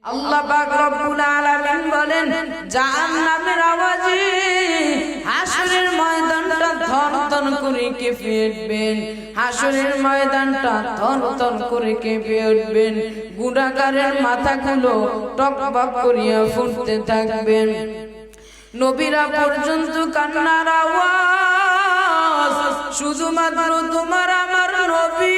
আল্লাহ পাক রব্বুল আলামিন বলেন জাহান্নামের আওয়াজে হাসরের ময়দানটা থরথর করে কেঁপে উঠবেন, হাসরের ময়দানটা থরথর করে কেঁপে উঠবেন, গুনাহগারের মাথাগুলো টকবক করিয়া ফুটতে থাকবেন। নবীরা পর্যন্ত কান্নার আওয়াজ শুধুমাত্র তোমার আমার নবী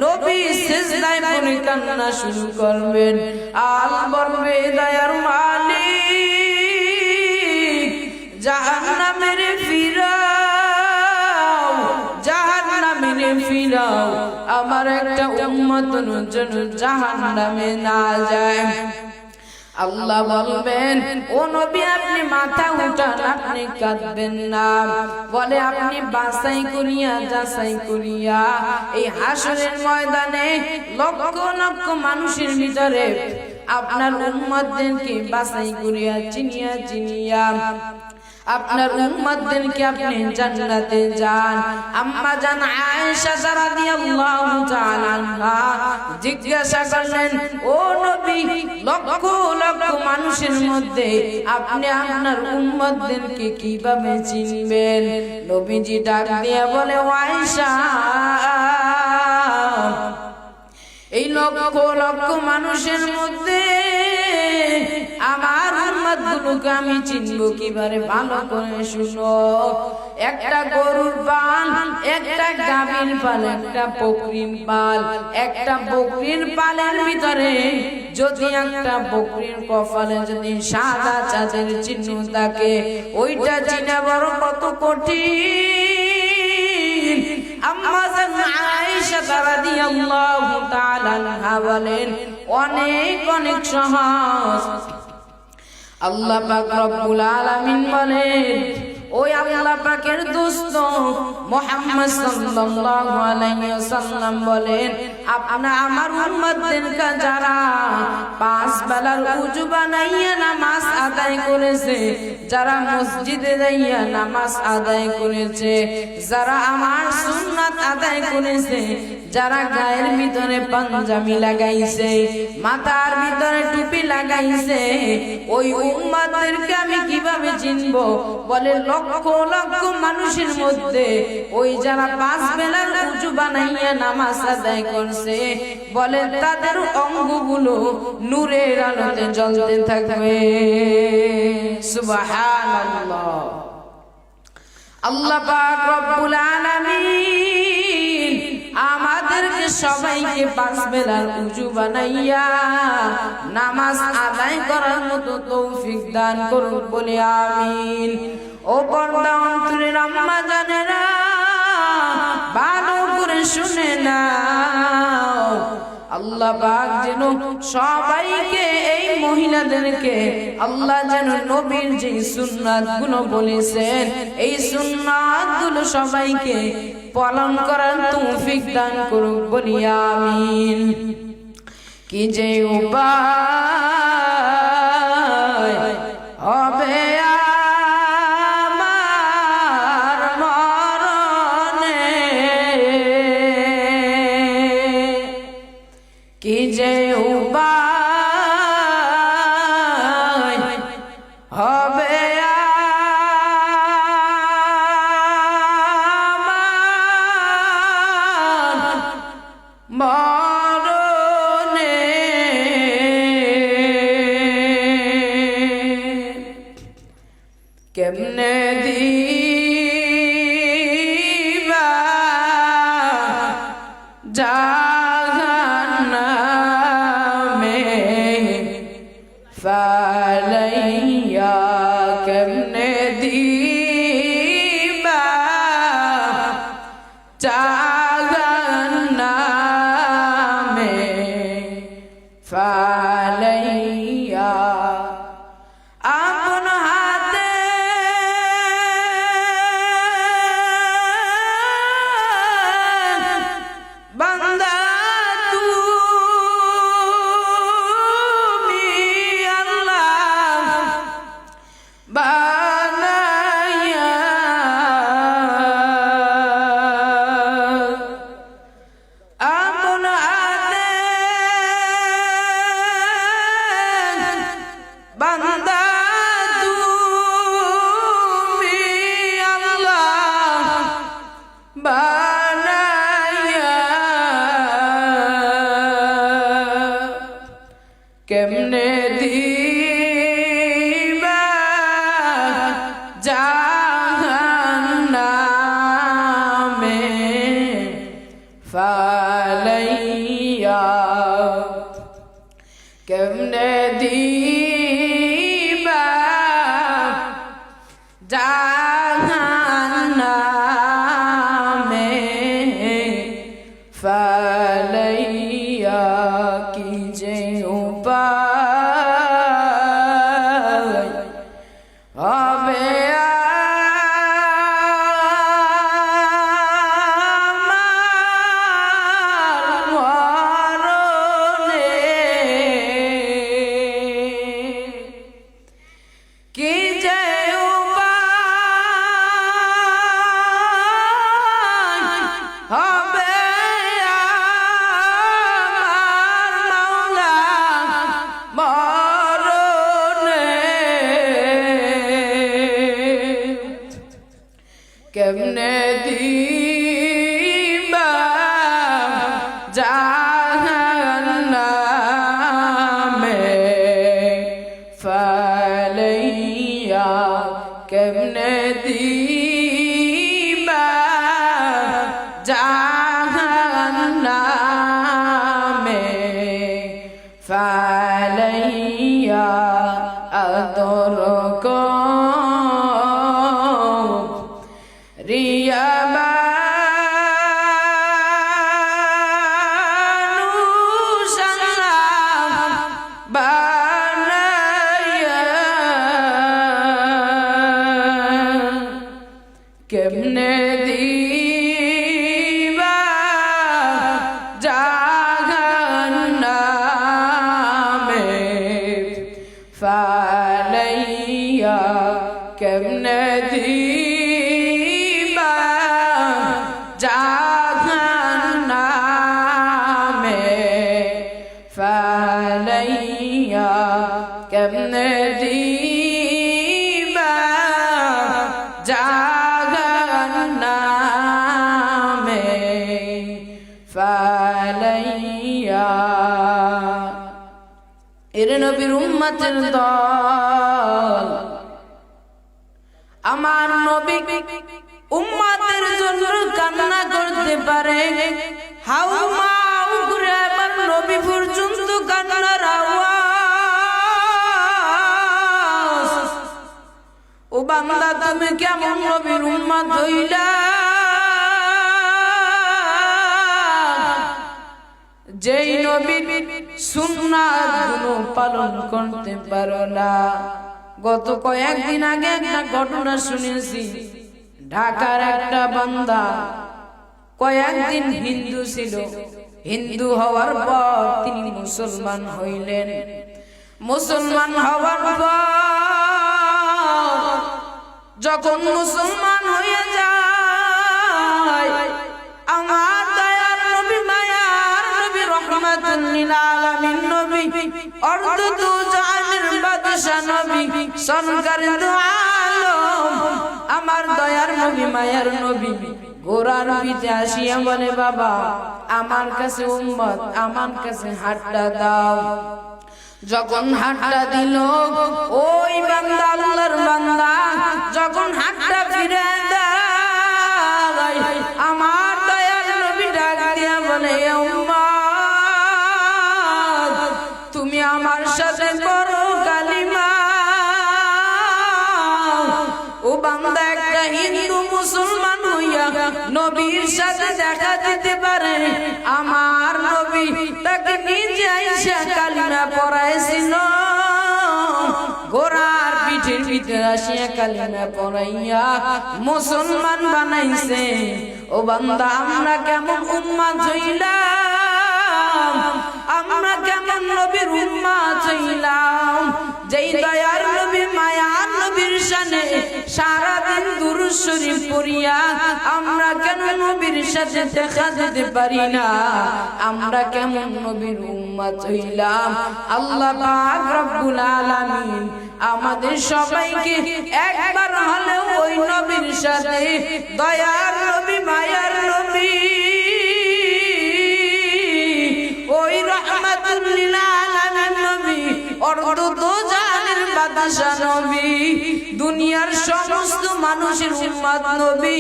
নবী সিজদায় পড়ে কান্না শুরু করবেন আর বলবে দয়ার মালিক জাহান্নামের ফিরাও, জাহান্নামের ফিরাও, আমার একটা উম্মত যেন জাহান্নামে না যায়। আল্লাহ বলবেন ও নবী আপনি মাথা উঠান, আপনি কাঁদবেন না। বলে আপনি বাছাই করিয়া যাচাই করিয়া এই হাসরের ময়দানে লক্ষ লক্ষ মানুষের ভিতরে আপনার উম্মতদেরকে বাছাই করিয়া চিনিয়া চিনিয়া আপনার উম্মতদেরকে আপনি জান্নাতে যান। আম্মা জান আয়েশা রাদিয়াল্লাহু তাআলা আনহা জিজ্ঞাসা করলেন ও নবী লক্ষ লক্ষ মানুষের মধ্যে আপনি আপনার উম্মতদেরকে কিভাবে চিনবেন? নবীজি ডাক দিয়ে বলে ও আয়েশা এই লক্ষ লক্ষ মানুষের মধ্যে আমার উম্মতগুলোকে আমি চিনবো কিভাবে? ভালো করে শুনো। একটা গরুর পাল, একটা গাভীর পাল, একটা বকরির পাল, একটা বকরির পালের ভিতরে যদি একটা বকরির কপালে যদি সাদা চাঁদের চিহ্ন থাকে ওইটা চিনা বড় কত কঠিন। আম্মা জান আয়েশা রাদিয়াল্লাহু তাআলা আনহা বলেন অনেক অনেক সহজ। আল্লাহ পাক রব্বুল আলামিন বলেন ওই আল্লাহ পাকের দোস্ত মুহাম্মদ সাল্লাল্লাহু আলাইহি ওয়াসাল্লাম বলেন আপনি আমার উম্মতদেরকে যারা পাঁচ বেলার ওযু বানাইয়া নামাজ আদায় করেছে, যারা মসজিদে যাইয়া নামাজ আদায় করেছে, যারা আমার সুন্নাত আদায় করেছে, যারা গায়ের ভিতরে পাঞ্জাবি লাগাইছে, মাথার ভিতরে টুপি লাগাইছে, ওই উম্মতদেরকে আমি কিভাবে চিনবো? বলে লক্ষ লক্ষ মানুষের মধ্যে ওই যারা পাঁচ বেলার ওযু বানাইয়া নামাজ আদায় করছে বলে তাদের অঙ্গগুলো নূরের আলোতে জ্বলতে থাকবে। সুবহানাল্লাহ। আল্লাহ পাক রব্বুল আলামিন আমাদেরকে সবাইকে পাঁচ বেলার ওযু বানাইয়া নামাজ আদায় করার মতো তৌফিক দান করুন বলে আমিন। ও পর্দা অন্তরের আম্মা জানেরা ভালো করে শুনে নাও, আল্লাহ পাক যেন সবাইকে এই মহিলাদেরকে আল্লাহ যেন নবীর যে সুন্নাতগুলো বলেছেন এই সুন্নাতগুলো সবাইকে পালন করার তৌফিক দান করুক বলি আমিন। কি যে উপায় হবে আমার মরণে, কি যে উপায় হবে মরণে, কেমনে দিবা জাহান্নামে ফালাইয়া, কেমনে দিবা জাহান্নামে ফালাইয়া। আপন হাতে বান্দা তুমি আল্লাহ বানাইয়া কেমনে দিবা জাহান্নামে ফালাইয়া কি যে উপায় হবে কেমনে দিবা জাহান্নামে ফালাইয়া কেমনে দিবা জাহান্নামে ফালাইয়া আদর রিয়া মানুষাল্লাহ বানায়া কেমনে দিবা জাহান্নামে ফালাইয়া কেমনে দিবা জাহান্নামে ফালাইয়া কেমনে দিবা জাহান্নামে ফালাইয়া এর নবীর উম্মতের দল আমার নবী উম্মতের জন্য কান্না করতে পারে হাউমাউ করে আমার নবী পর্যন্ত কান্নার আওয়াজ ও বান্দা তুমি কেমন নবীর উম্মত হইলা যেই নবীর সুন্নাতগুলো পালন করতে পারো না গত কয়েকদিন আগে একটা ঘটনা শুনেছি ঢাকার একটা বান্দা কয়েকদিন হিন্দু ছিল হিন্দু হওয়ার পর তিনি মুসলমান হইলেন মুসলমান হওয়ার পর যখন মুসলমান হয়ে যায় আমার দয়ার নবী মায়ার নবী রহমাতুল লিল আলামিন নবী অর্ধ দু জাহানের বাদশা নবী সরকার দু আলম আমার দয়ার নবী মায়ার নবী গোরার পিঠে আসিয়া বলে বাবা আমার কাছে উম্মত আমার কাছে হাতটা দাও যখন হাতটা দিল ওই বান্দা আল্লাহর বান্দা যখন হাতটা ফিরে দেয় আমার দয়ার নবী ডাক দিয়া বলে উম্মত তুমি আমার সাথে করো কালিমা ও বান্দা একটা হিন্দু মুসলমান হইয়া নবীর সাথে দেখা দিতে পারে আমার নবী তাকে নিজে আইসা কালিমা পড়াইছিল গোরার পিঠের ভিতরে আসিয়া কালিমা পড়াইয়া মুসলমান বানাইছে ও বান্দা আমরা কেমন উম্মত হইলাম আমরা কেমন নবীর উম্মত হইলাম যেই দয়ার নবী মায়ার নবীর শানে সারাদিন দুরূদ শরীফ পড়িয়া আমরা কেন নবীর সাথে দেখা দিতে পারি না আমরা কেমন নবীর উম্মত হইলাম আল্লাহ পাক রব্বুল আলামিন আমাদের সবাইকে একবার হলেও ওই নবীর সাথে দয়ার নবী মায়ার নবী ওই রহমাতুল লিল আলামিন নবী অর্ধ দু জাহানের বাদশা নবী দুনিয়ার সমস্ত মানুষের উম্মত নবী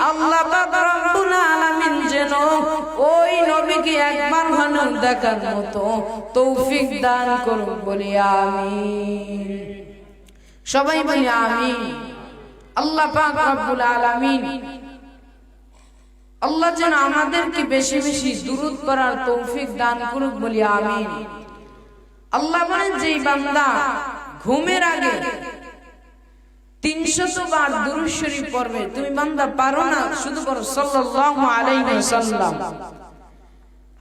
আল্লাহ পাক রব্বুল আলামিন যেন ওই নবী নবীকে একবার হলেও দেখার মতো তৌফিক দান করুন, বলি আমিন। সবাই বলি আমিন। আল্লাহ পাক রব্বুল আলামিন আল্লাহ যেন আমাদেরকে বেশি বেশি দুরূদ পড়ার তৌফিক দান করুক, বলি আমিন। আল্লাহ বলেন, যেই বান্দা ঘুমের আগে 300 বার দুরূদ শরীফ পড়বে, তুমি বান্দা পারো না, শুধু পড়ো সাল্লাল্লাহু আলাইহি ওয়াসাল্লাম।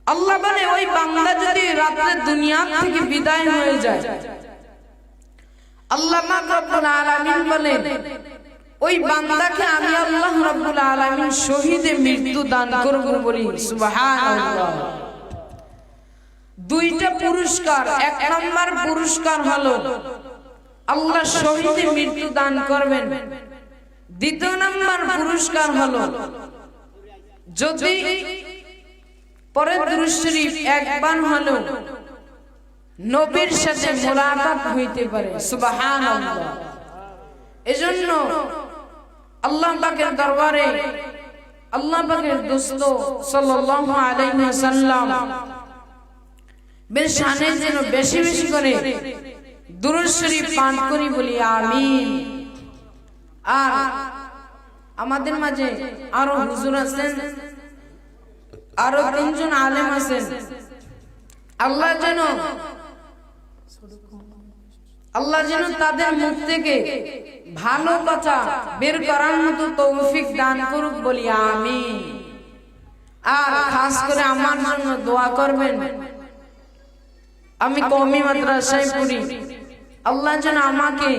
আল্লাহ বলে, ওই বান্দা যদি রাতে দুনিয়া থেকে বিদায় হয়ে যায়, আল্লাহ পাক রব্বুল আলামিন বলেন, ওই বান্দাকে আমি আল্লাহ রাব্বুল আলামিন শহীদে মৃত্যু দান করব, বলি সুবহানাল্লাহ। দুইটা পুরস্কার, এক নাম্বার পুরস্কার হলো আল্লাহ শহীদে মৃত্যু দান করবেন। দ্বিতীয় নাম্বার পুরস্কার হলো যদি পরে দুরূদ শরীফ একবার হলো নবীর সাথে মুলাকাত হইতে পারে, সুবহানাল্লাহ। এজন্য আল্লাহ পাকের দরবারে আল্লাহ পাকের দোস্ত সাল্লাল্লাহু আলাইহি ওয়াসাল্লাম বেশানে যেন বেশি বেশি করে দুরূদ শরীফ পাঠ করি, বলি আমিন। আর আমাদের মাঝে আরো হুজুর আছেন, আরো 3 জন আলেম আছেন। আল্লাহ যেন তাদের মুখ থেকে ভালো কথা বের করার মতো তৌফিক দান করুক, বলি আমিন। আর খাস করে আমার জন্য দোয়া করবেন। আমি কওমি মাদ্রাসায় পড়ি, আল্লাহ যেন আমাকে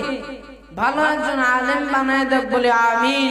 ভালো একজন আলেম বানায় দেয়, বলি আমিন।